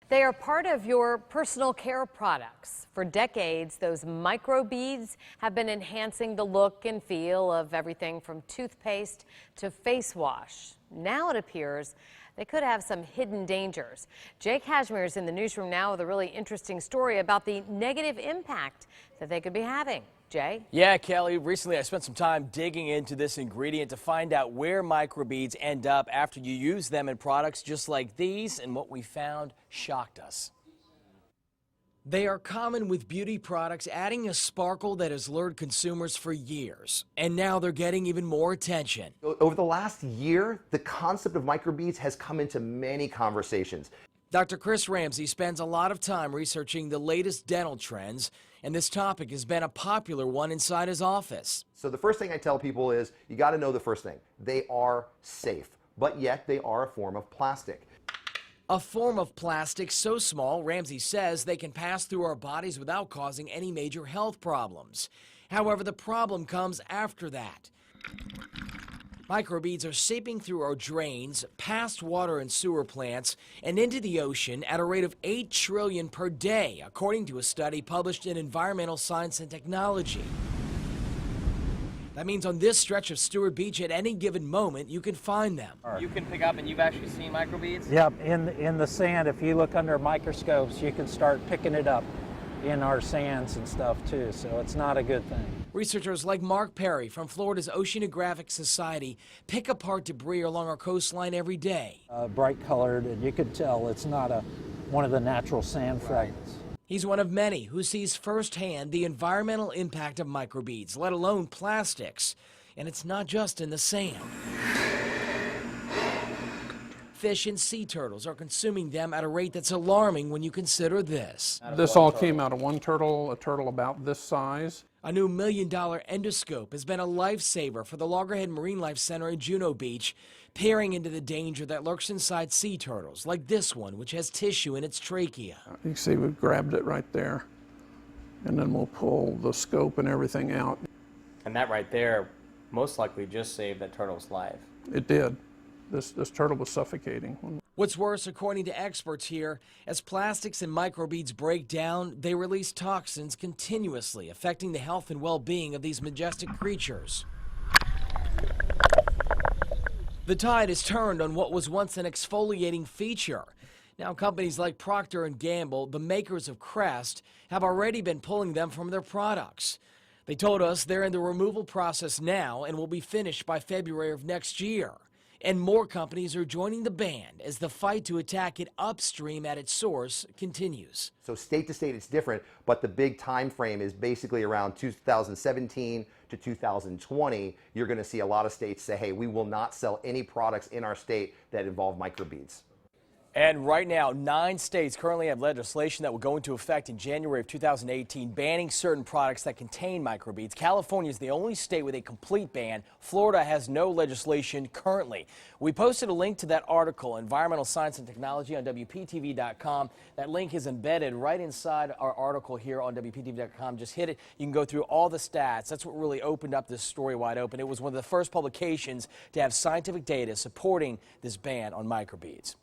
They are part of your personal care products. For decades, those microbeads have been enhancing the look and feel of everything from toothpaste to face wash. Now it appears they could have some hidden dangers. Jake Cashmere is in the newsroom now with a really interesting story about the negative impact that they could be having. Jay? Yeah, Kelly, recently I spent some time digging into this ingredient to find out where microbeads end up after you use them in products just like these, and what we found shocked us. They are common with beauty products, adding a sparkle that has lured consumers for years, and now they're getting even more attention. Over the last year, the concept of microbeads has come into many conversations. Dr. Chris Ramsey spends a lot of time researching the latest dental trends, and this topic has been a popular one inside his office. So the first thing I tell people is, you got to know the first thing. They are safe, but yet they are a form of plastic. A form of plastic so small, Ramsey says, they can pass through our bodies without causing any major health problems. However, the problem comes after that. Microbeads are seeping through our drains, past water and sewer plants, and into the ocean at a rate of 8 trillion per day, according to a study published in Environmental Science and Technology. That means on this stretch of Stewart Beach at any given moment, you can find them. You can pick up, and you've actually seen microbeads? Yep, in the sand, if you look under microscopes, you can start picking it up in our sands and stuff too, so it's not a good thing. Researchers like Mark Perry from Florida's Oceanographic Society pick apart debris along our coastline every day. Bright colored, and you could tell it's not one of the natural sand fragments. He's one of many who sees firsthand the environmental impact of microbeads, let alone plastics. And it's not just in the sand. Fish and sea turtles are consuming them at a rate that's alarming when you consider this. This all came out of one turtle, a turtle about this size. A new $1 million endoscope has been a lifesaver for the Loggerhead Marine Life Center in Juno Beach, peering into the danger that lurks inside sea turtles, like this one, which has tissue in its trachea. You can see we've grabbed it right there, and then we'll pull the scope and everything out. And that right there most likely just saved that turtle's life. It did. This turtle was suffocating. What's worse, according to experts here, as plastics and microbeads break down, they release toxins continuously, affecting the health and well-being of these majestic creatures. The tide has turned on what was once an exfoliating feature. Now companies like Procter & Gamble, the makers of Crest, have already been pulling them from their products. They told us they're in the removal process now and will be finished by February of next year. And more companies are joining the band as the fight to attack it upstream at its source continues. So state to state it's different, but the big time frame is basically around 2017 to 2020. You're going to see a lot of states say, hey, we will not sell any products in our state that involve microbeads. And right now, 9 states currently have legislation that will go into effect in January of 2018, banning certain products that contain microbeads. California is the only state with a complete ban. Florida has no legislation currently. We posted a link to that article, Environmental Science and Technology, on WPTV.com. That link is embedded right inside our article here on WPTV.com. Just hit it. You can go through all the stats. That's what really opened up this story wide open. It was one of the first publications to have scientific data supporting this ban on microbeads.